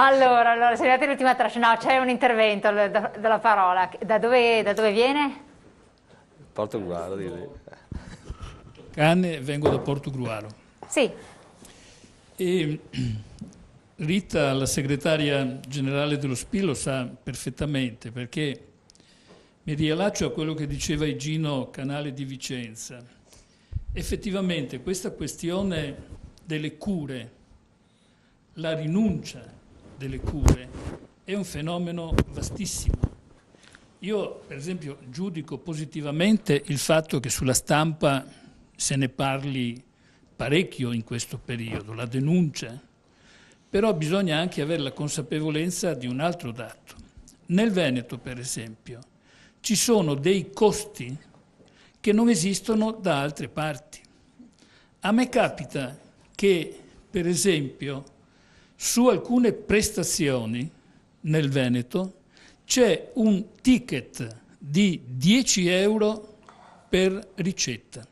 Allora, siamo arrivati all'ultima tranche. No, c'è un intervento della parola. Da dove viene? Portogruaro, direi. Cane, vengo da Portogruaro. Sì. E Rita, la segretaria generale dello SPI, lo sa perfettamente, perché mi riallaccio a quello che diceva Igino Canale di Vicenza. Effettivamente questa questione delle cure, la rinuncia delle cure, è un fenomeno vastissimo. Io, per esempio, giudico positivamente il fatto che sulla stampa se ne parli parecchio in questo periodo, la denuncia, però bisogna anche avere la consapevolezza di un altro dato. Nel Veneto, per esempio, ci sono dei costi che non esistono da altre parti. A me capita che, per esempio, su alcune prestazioni nel Veneto c'è un ticket di 10 euro per ricetta.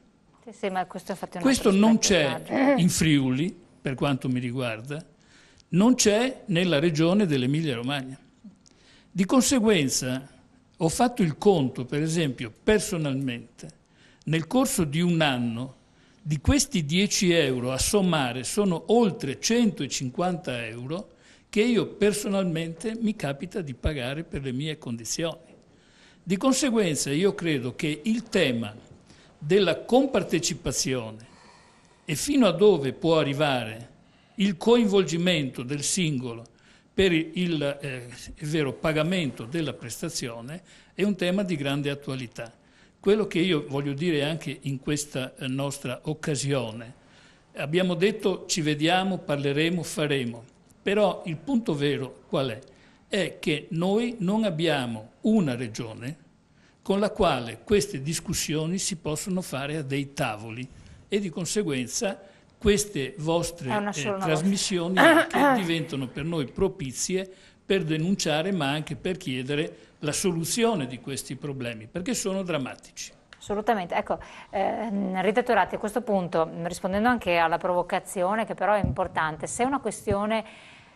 Sì, ma questo è fatto Questo non c'è in Friuli, per quanto mi riguarda, non c'è nella regione dell'Emilia-Romagna. Di conseguenza ho fatto il conto, per esempio, personalmente, nel corso di un anno, di questi 10 euro a sommare sono oltre 150 euro che io personalmente mi capita di pagare per le mie condizioni. Di conseguenza io credo che il tema della compartecipazione e fino a dove può arrivare il coinvolgimento del singolo per il vero pagamento della prestazione è un tema di grande attualità. Quello che io voglio dire anche in questa nostra occasione, abbiamo detto ci vediamo, parleremo, faremo, però il punto vero qual è? È che noi non abbiamo una regione con la quale queste discussioni si possono fare a dei tavoli e di conseguenza queste vostre trasmissioni anche diventano per noi propizie per denunciare ma anche per chiedere la soluzione di questi problemi, perché sono drammatici. Assolutamente, ecco, Rita Turati, a questo punto, rispondendo anche alla provocazione, che però è importante, se è una questione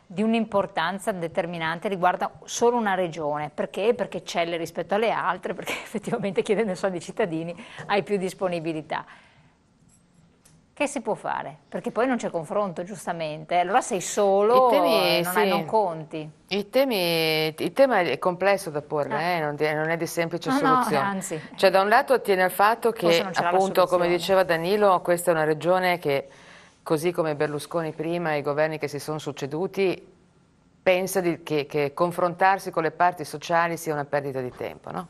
di un'importanza determinante riguarda solo una regione, perché? Perché eccelle rispetto alle altre, perché effettivamente chiedendo i soldi ai cittadini hai più disponibilità. Che si può fare? Perché poi non c'è confronto, giustamente. Allora sei solo, non conti. Il tema è complesso da porre, non è di semplice soluzione. No, anzi. Cioè, da un lato attiene al fatto che, appunto, come diceva Danilo, questa è una regione che, così come Berlusconi prima e i governi che si sono succeduti, pensa che confrontarsi con le parti sociali sia una perdita di tempo, no?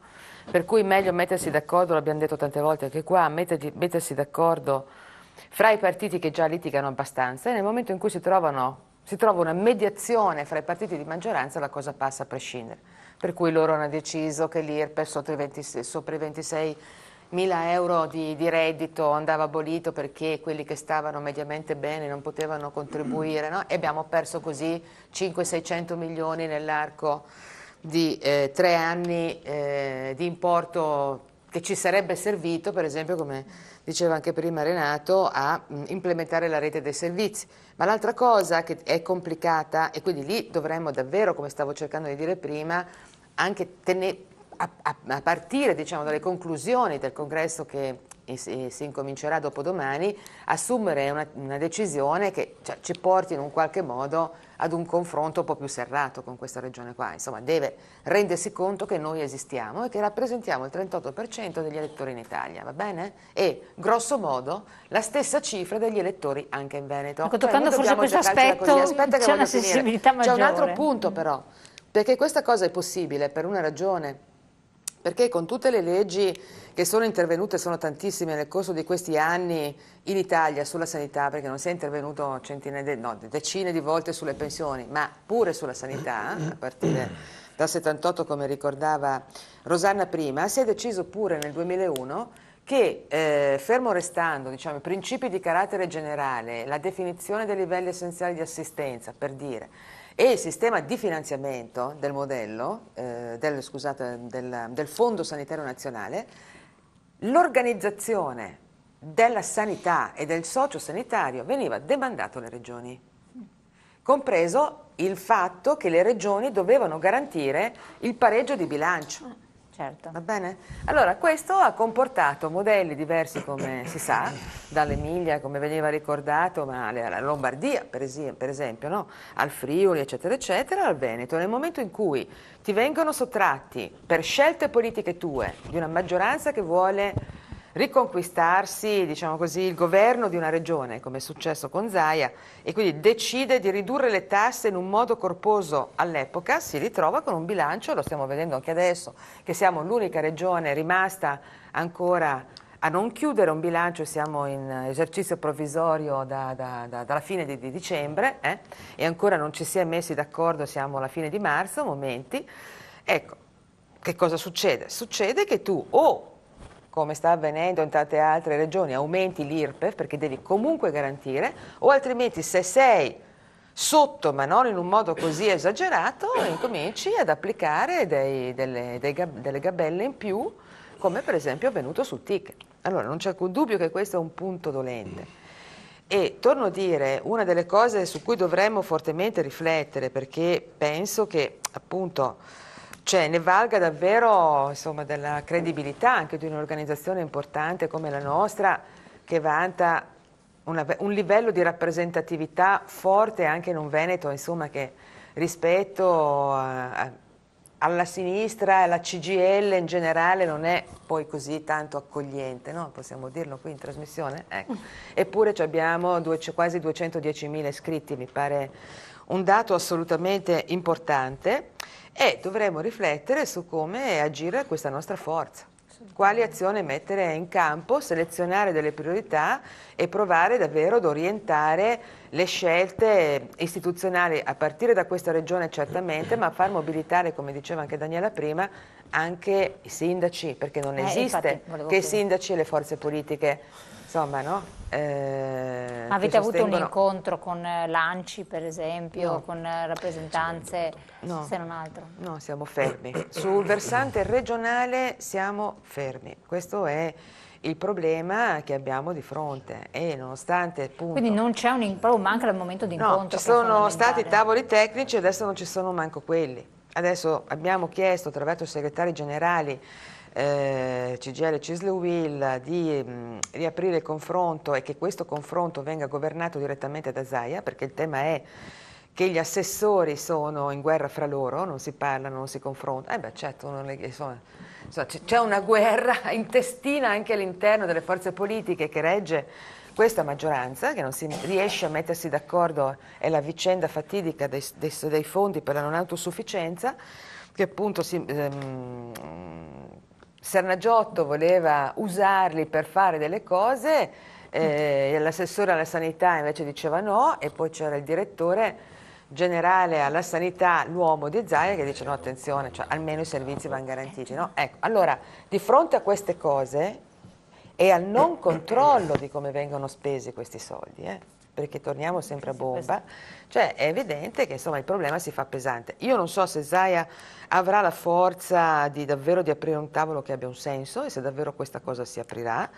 Per cui meglio mettersi d'accordo, l'abbiamo detto tante volte anche qua, mettersi d'accordo fra i partiti che già litigano abbastanza e nel momento in cui si trova una mediazione fra i partiti di maggioranza la cosa passa a prescindere. Per cui loro hanno deciso che l'IRPEF sopra i 26.000 euro di reddito andava abolito perché quelli che stavano mediamente bene non potevano contribuire, no? E abbiamo perso così 500-600 milioni nell'arco di 3 anni di importo che ci sarebbe servito, per esempio, come diceva anche prima Renato, a implementare la rete dei servizi. Ma l'altra cosa che è complicata, e quindi lì dovremmo davvero, come stavo cercando di dire prima, anche a partire, diciamo, dalle conclusioni del congresso che si incomincerà dopodomani, assumere una decisione che ci porti in un qualche modo ad un confronto un po' più serrato con questa regione qua. Insomma, deve rendersi conto che noi esistiamo e che rappresentiamo il 38% degli elettori in Italia, va bene? E grosso modo la stessa cifra degli elettori anche in Veneto. Ecco, toccando forse questo aspetto c'è una sensibilità maggiore. C'è un altro punto però, perché questa cosa è possibile per una ragione. Perché con tutte le leggi che sono intervenute, sono tantissime nel corso di questi anni in Italia sulla sanità, perché non si è intervenuto decine di volte sulle pensioni, ma pure sulla sanità, a partire dal 78 come ricordava Rosanna prima, si è deciso pure nel 2001 che fermo restando, diciamo, i principi di carattere generale, la definizione dei livelli essenziali di assistenza, per dire, e il sistema di finanziamento del modello, del Fondo Sanitario Nazionale, l'organizzazione della sanità e del sociosanitario veniva demandato alle regioni. compreso il fatto che le regioni dovevano garantire il pareggio di bilancio. Certo. Va bene? Allora, questo ha comportato modelli diversi, come si sa, dall'Emilia, come veniva ricordato, ma alla Lombardia, per esempio, no? Al Friuli, eccetera, eccetera, al Veneto. Nel momento in cui ti vengono sottratti, per scelte politiche tue, di una maggioranza che vuole riconquistarsi, diciamo così, il governo di una regione, come è successo con Zaia, e quindi decide di ridurre le tasse in un modo corposo all'epoca, si ritrova con un bilancio, lo stiamo vedendo anche adesso, che siamo l'unica regione rimasta ancora a non chiudere un bilancio, siamo in esercizio provvisorio dalla fine di dicembre, e ancora non ci si è messi d'accordo, siamo alla fine di marzo, momenti. Ecco, che cosa succede? Succede che tu come sta avvenendo in tante altre regioni, aumenti l'IRPEF perché devi comunque garantire, o altrimenti se sei sotto, ma non in un modo così esagerato, incominci ad applicare delle gabelle in più, come per esempio è avvenuto sul ticket. Allora non c'è alcun dubbio che questo è un punto dolente. E torno a dire, una delle cose su cui dovremmo fortemente riflettere, perché penso che appunto ne valga davvero, insomma, della credibilità anche di un'organizzazione importante come la nostra, che vanta un livello di rappresentatività forte anche in un Veneto, insomma, che rispetto alla sinistra e alla CGIL in generale non è poi così tanto accogliente, no? Possiamo dirlo qui in trasmissione? Ecco. Eppure abbiamo quasi 210.000 iscritti, mi pare un dato assolutamente importante. E dovremo riflettere su come agire questa nostra forza, quali azioni mettere in campo, selezionare delle priorità e provare davvero ad orientare le scelte istituzionali a partire da questa regione certamente, ma far mobilitare, come diceva anche Daniela prima, anche i sindaci, perché non esiste che i sindaci e le forze politiche, insomma, no? Avete avuto un incontro con l'ANCI, per esempio, no, con rappresentanze, no, se non altro? No, siamo fermi. Sul versante regionale siamo fermi. Questo è il problema che abbiamo di fronte e nonostante appunto... Quindi non c'è manca il momento di incontro. No, ci sono stati tavoli tecnici, adesso non ci sono manco quelli. Adesso abbiamo chiesto attraverso i segretari generali CGIL e CISL-UIL di riaprire il confronto e che questo confronto venga governato direttamente da Zaia, perché il tema è che gli assessori sono in guerra fra loro, non si parlano, non si confrontano. Certo, c'è una guerra intestina anche all'interno delle forze politiche che regge questa maggioranza, che non si riesce a mettersi d'accordo, è la vicenda fatidica dei fondi per la non autosufficienza, che appunto Sernagiotto voleva usarli per fare delle cose, l'assessore alla sanità invece diceva no, e poi c'era il direttore generale alla sanità, l'uomo di Zaia, che dice no, attenzione, cioè, almeno i servizi vanno garantiti. No? Ecco, allora, di fronte a queste cose e al non controllo di come vengono spesi questi soldi, perché torniamo sempre a bomba, cioè è evidente che insomma il problema si fa pesante. Io non so se Zaia avrà la forza di davvero di aprire un tavolo che abbia un senso e se davvero questa cosa si aprirà.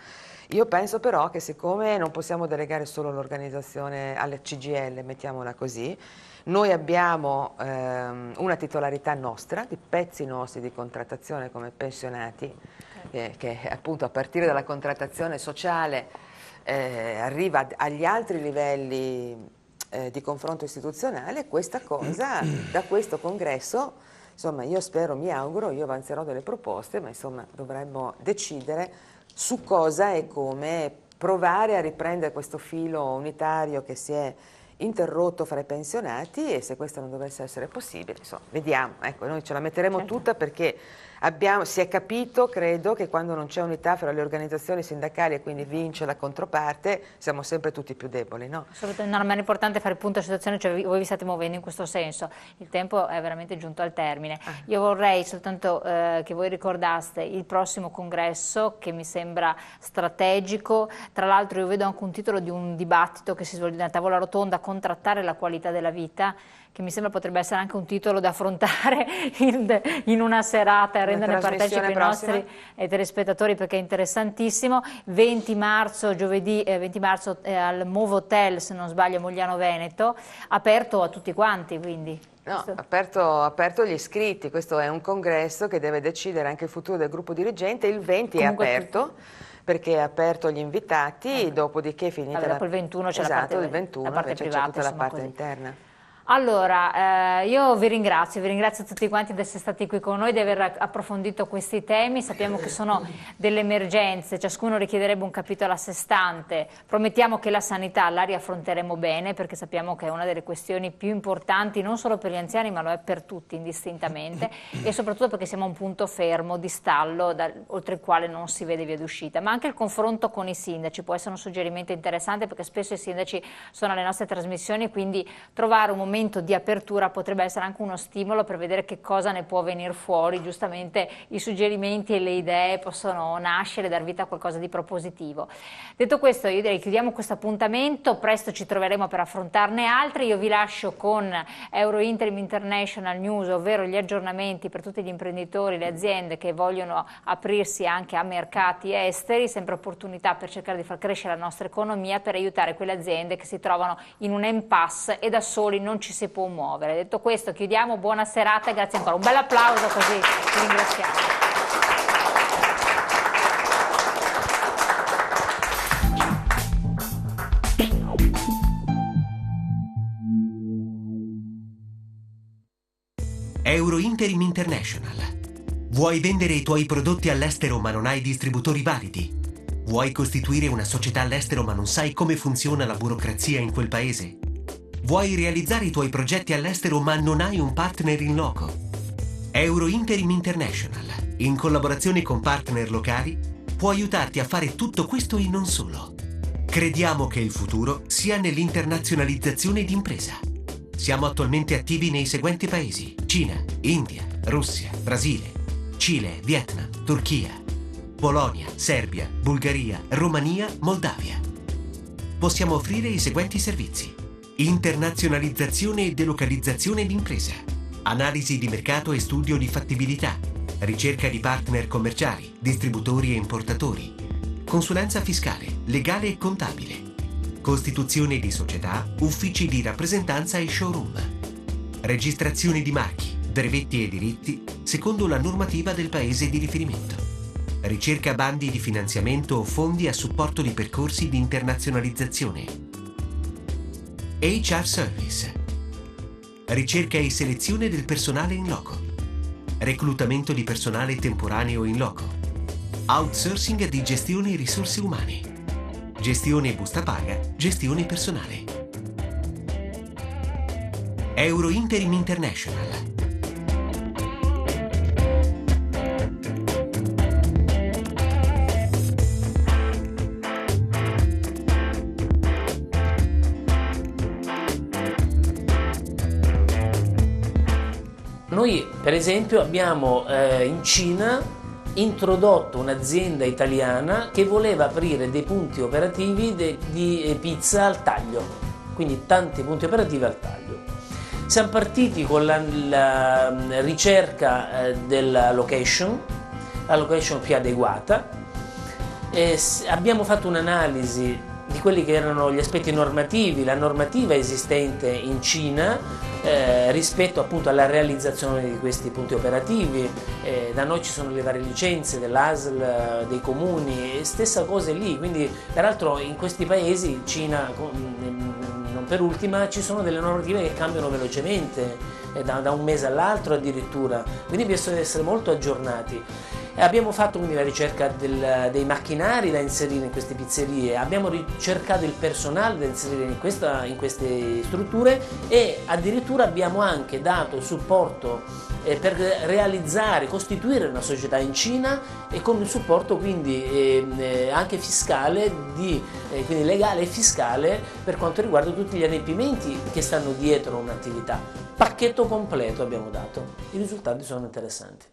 Io penso però che siccome non possiamo delegare solo l'organizzazione alle CGIL, mettiamola così, noi abbiamo una titolarità nostra, di pezzi nostri di contrattazione come pensionati, che appunto a partire dalla contrattazione sociale arriva agli altri livelli di confronto istituzionale. Questa cosa, da questo congresso, insomma io spero, mi auguro, io avanzerò delle proposte, ma insomma dovremmo decidere su cosa e come provare a riprendere questo filo unitario che si è interrotto fra i pensionati, e se questo non dovesse essere possibile, insomma, vediamo, ecco, noi ce la metteremo tutta, perché si è capito, credo, che quando non c'è unità fra le organizzazioni sindacali e quindi vince la controparte, siamo sempre tutti più deboli, no? Assolutamente, no, ma è importante fare il punto della situazione, cioè voi vi state muovendo in questo senso, il tempo è veramente giunto al termine. Io vorrei soltanto che voi ricordaste il prossimo congresso, che mi sembra strategico, tra l'altro io vedo anche un titolo di un dibattito che si svolge nella tavola rotonda, contrattare la qualità della vita, che mi sembra potrebbe essere anche un titolo da affrontare in una serata renderne partecipi i nostri telespettatori, perché è interessantissimo. 20 marzo, giovedì 20 marzo al Move Hotel, se non sbaglio, Mogliano Veneto, aperto a tutti quanti, quindi. No, aperto agli iscritti. Questo è un congresso che deve decidere anche il futuro del gruppo dirigente. Il 20 comunque è aperto, perché è aperto agli invitati, dopodiché finita dopo il 21 c'è la parte privata, tutta la parte interna. Allora, io vi ringrazio tutti quanti di essere stati qui con noi, di aver approfondito questi temi. Sappiamo che sono delle emergenze, ciascuno richiederebbe un capitolo a sé stante. Promettiamo che la sanità la riaffronteremo bene, perché sappiamo che è una delle questioni più importanti, non solo per gli anziani, ma lo è per tutti indistintamente, e soprattutto perché siamo a un punto fermo di stallo oltre il quale non si vede via d'uscita. Ma anche il confronto con i sindaci può essere un suggerimento interessante, perché spesso i sindaci sono alle nostre trasmissioni, quindi trovare un momento di apertura potrebbe essere anche uno stimolo per vedere che cosa ne può venire fuori. Giustamente i suggerimenti e le idee possono nascere e dar vita a qualcosa di propositivo. Detto questo, io direi chiudiamo questo appuntamento, presto ci troveremo per affrontarne altri. Io vi lascio con Euro Interim International News, ovvero gli aggiornamenti per tutti gli imprenditori, le aziende che vogliono aprirsi anche a mercati esteri, sempre opportunità per cercare di far crescere la nostra economia, per aiutare quelle aziende che si trovano in un impasse e da soli non ci si può muovere. Detto questo, chiudiamo, buona serata e grazie ancora. Un bel applauso, così vi ringraziamo. Euro Interim International. Vuoi vendere i tuoi prodotti all'estero ma non hai distributori validi? Vuoi costituire una società all'estero ma non sai come funziona la burocrazia in quel paese? Vuoi realizzare i tuoi progetti all'estero ma non hai un partner in loco? Euro Interim International, in collaborazione con partner locali, può aiutarti a fare tutto questo e non solo. Crediamo che il futuro sia nell'internazionalizzazione d'impresa. Siamo attualmente attivi nei seguenti paesi: Cina, India, Russia, Brasile, Cile, Vietnam, Turchia, Polonia, Serbia, Bulgaria, Romania, Moldavia. Possiamo offrire i seguenti servizi: internazionalizzazione e delocalizzazione d'impresa, analisi di mercato e studio di fattibilità, ricerca di partner commerciali, distributori e importatori, consulenza fiscale, legale e contabile, costituzione di società, uffici di rappresentanza e showroom, registrazione di marchi, brevetti e diritti secondo la normativa del paese di riferimento, ricerca bandi di finanziamento o fondi a supporto di percorsi di internazionalizzazione, HR Service, ricerca e selezione del personale in loco, reclutamento di personale temporaneo in loco, outsourcing di gestione risorse umane, gestione busta paga, gestione personale. Euro Interim International. Noi per esempio abbiamo in Cina introdotto un'azienda italiana che voleva aprire dei punti operativi di pizza al taglio, quindi tanti punti operativi al taglio. Siamo partiti con la ricerca della location, la location più adeguata, e abbiamo fatto un'analisi di quelli che erano gli aspetti normativi, la normativa esistente in Cina rispetto appunto alla realizzazione di questi punti operativi. Da noi ci sono le varie licenze dell'ASL, dei comuni, stessa cosa lì, quindi peraltro in questi paesi, Cina non per ultima, ci sono delle normative che cambiano velocemente, da un mese all'altro addirittura, quindi bisogna essere molto aggiornati. Abbiamo fatto quindi la ricerca dei macchinari da inserire in queste pizzerie, abbiamo ricercato il personale da inserire in queste strutture e addirittura abbiamo anche dato supporto per costituire una società in Cina e con un supporto quindi anche fiscale, quindi legale e fiscale per quanto riguarda tutti gli adempimenti che stanno dietro un'attività. Pacchetto completo abbiamo dato, i risultati sono interessanti.